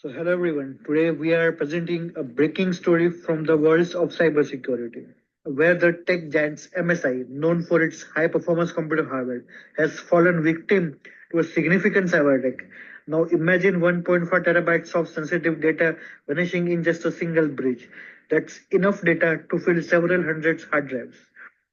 So, hello everyone. Today we are presenting a breaking story from the world of cybersecurity, where the tech giant MSI, known for its high performance computer hardware, has fallen victim to a significant cyber attack. Now, imagine 1.5 terabytes of sensitive data vanishing in just a single breach. That's enough data to fill several hundred hard drives.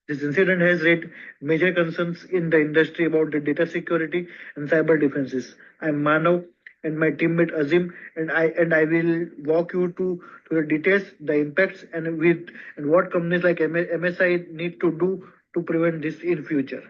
This incident has raised major concerns in the industry about the data security and cyber defenses. I'm Manav and my teammate Azim, and I will walk you to the details, the impacts, and what companies like MSI need to do to prevent this in future.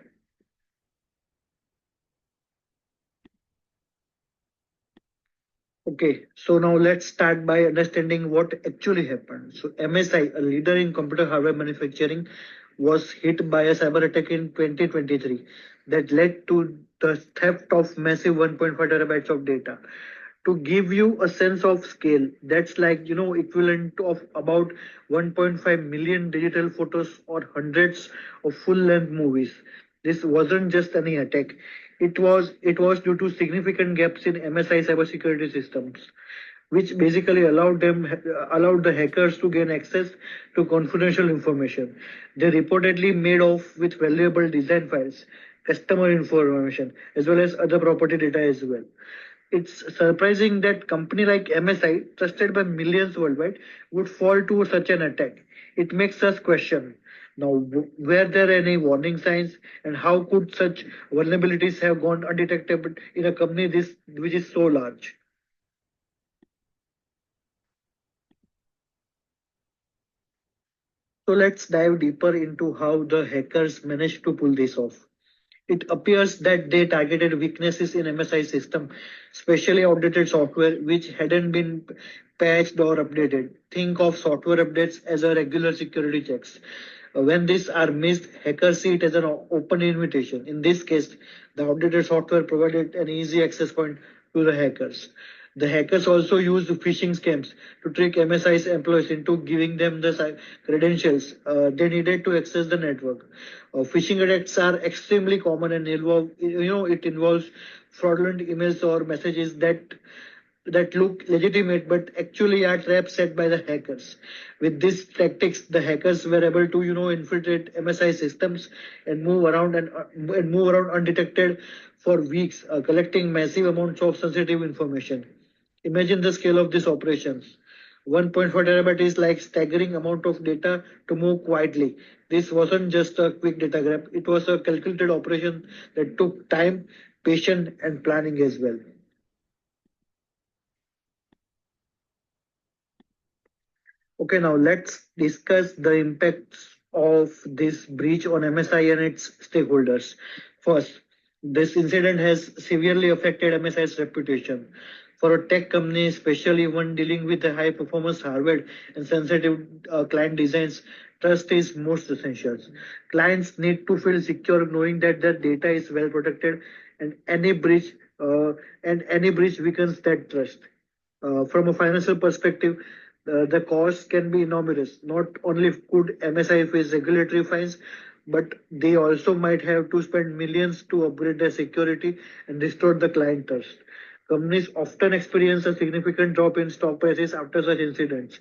Okay, so now let's start by understanding what actually happened. So MSI, a leader in computer hardware manufacturing, was hit by a cyber attack in 2023 that led to the theft of massive 1.5 terabytes of data. To give you a sense of scale, that's like equivalent of about 1.5 million digital photos or hundreds of full-length movies. This wasn't just any attack. It was due to significant gaps in MSI cybersecurity systems, which basically allowed the hackers to gain access to confidential information. They reportedly made off with valuable design files, customer information, as well as other property data as well. It's surprising that company like MSI, trusted by millions worldwide, would fall to such an attack. It makes us question now, were there any warning signs, and how could such vulnerabilities have gone undetected in a company this which is so large? So let's dive deeper into how the hackers managed to pull this off. It appears that they targeted weaknesses in MSI system, especially outdated software which hadn't been patched or updated. Think of software updates as a regular security checks. When these are missed, hackers see it as an open invitation. In this case, the outdated software provided an easy access point to the hackers. The hackers also used phishing scams to trick MSI's employees into giving them the credentials they needed to access the network. Phishing attacks are extremely common and it involves fraudulent emails or messages that look legitimate but actually are traps set by the hackers. With these tactics, the hackers were able to infiltrate MSI systems and move around undetected for weeks, collecting massive amounts of sensitive information. Imagine the scale of these operations. 1.4 terabyte is like staggering amount of data to move quietly. This wasn't just a quick data grab; it was a calculated operation that took time, patience, and planning as well. Okay, now let's discuss the impacts of this breach on MSI and its stakeholders. First, this incident has severely affected MSI's reputation. For a tech company, especially one dealing with a high performance hardware and sensitive client designs, trust is most essential. Clients need to feel secure knowing that their data is well protected and any breach weakens that trust. From a financial perspective, the cost can be enormous. Not only could MSI face regulatory fines, but they also might have to spend millions to upgrade their security and restore the client trust. Companies often experience a significant drop in stock prices after such incidents.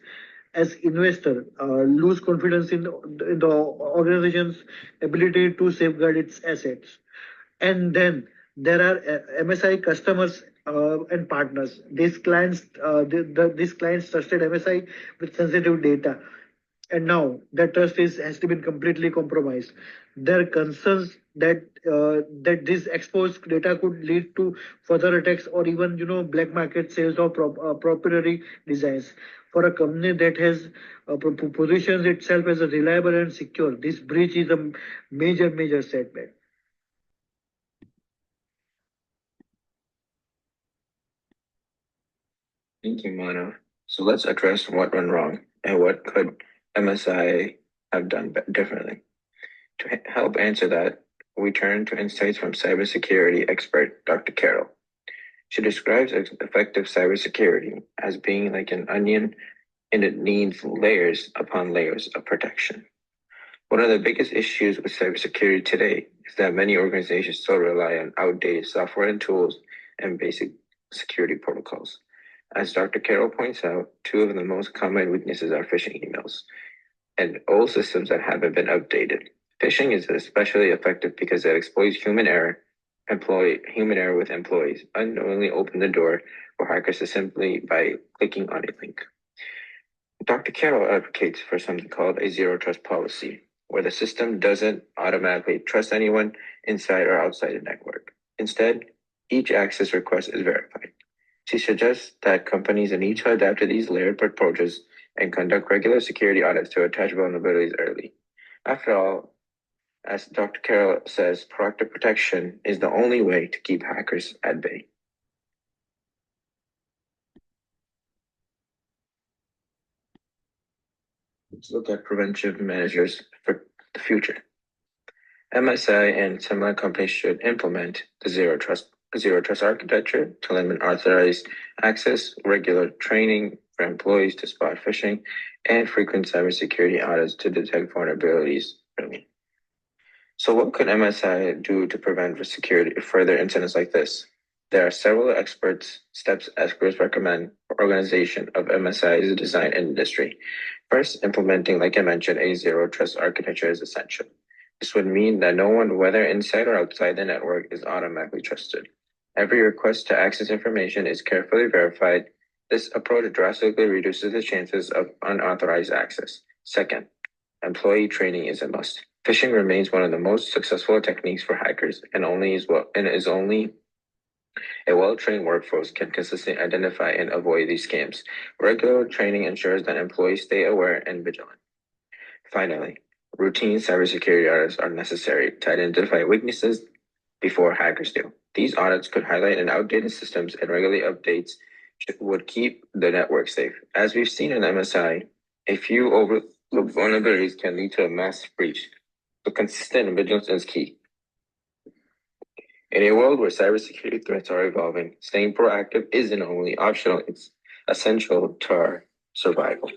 As investors lose confidence in the organization's ability to safeguard its assets. And then there are MSI customers and partners. These clients trusted MSI with sensitive data, and now that trust has to be completely compromised. There are concerns that this exposed data could lead to further attacks or even black market sales of proprietary designs. For a company that has positions itself as a reliable and secure, this breach is a major setback. Thank you, Mano. So let's address what went wrong and what could MSI have done differently. To help answer that, we turn to insights from cybersecurity expert Dr. Carroll. She describes effective cybersecurity as being like an onion and it needs layers upon layers of protection. One of the biggest issues with cybersecurity today is that many organizations still rely on outdated software and tools and basic security protocols. As Dr. Carroll points out, two of the most common weaknesses are phishing emails and old systems that haven't been updated. Phishing is especially effective because it exploits human error with employees, unknowingly open the door for hackers to simply by clicking on a link. Dr. Carroll advocates for something called a zero trust policy, where the system doesn't automatically trust anyone inside or outside the network. Instead, each access request is verified. She suggests that companies need to adapt to these layered approaches and conduct regular security audits to attach vulnerabilities early. After all, as Dr. Carroll says, proactive protection is the only way to keep hackers at bay. Let's look at preventive measures for the future. MSI and similar companies should implement the zero trust architecture to limit unauthorized access, regular training for employees to spot phishing, and frequent cybersecurity audits to detect vulnerabilities early. So, what could MSI do to prevent further incidents like this? There are several experts recommend for organization of MSI's design industry. First, implementing, like I mentioned, a zero trust architecture is essential. This would mean that no one, whether inside or outside the network, is automatically trusted. Every request to access information is carefully verified. This approach drastically reduces the chances of unauthorized access. Second, employee training is a must. Phishing remains one of the most successful techniques for hackers, and only a well-trained workforce can consistently identify and avoid these scams. Regular training ensures that employees stay aware and vigilant. Finally, routine cybersecurity audits are necessary to identify weaknesses before hackers do. These audits could highlight an outdated systems and regularly updates would keep the network safe. As we've seen in MSI, a few overlooked vulnerabilities can lead to a massive breach. So consistent vigilance is key. In a world where cybersecurity threats are evolving, staying proactive isn't only optional, it's essential to our survival.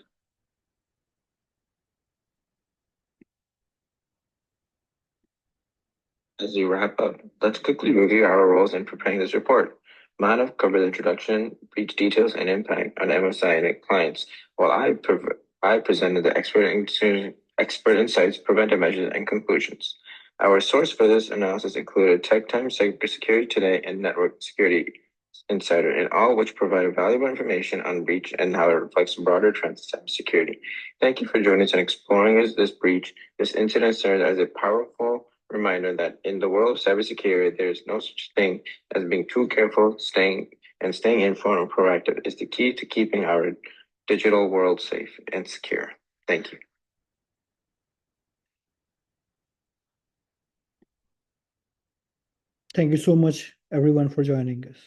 As we wrap up, let's quickly review our roles in preparing this report. Manav covered the introduction, breach details, and impact on MSI and its clients, while I presented the expert insights, preventive measures, and conclusions. Our source for this analysis included Tech Times, Cybersecurity Today, and Network Security Insider, and all which provided valuable information on breach and how it reflects broader trends in cybersecurity. Thank you for joining us in exploring this breach. This incident serves as a powerful reminder that in the world of cybersecurity, there is no such thing as being too careful. Staying informed and proactive is the key to keeping our digital world safe and secure. Thank you. Thank you so much, everyone, for joining us.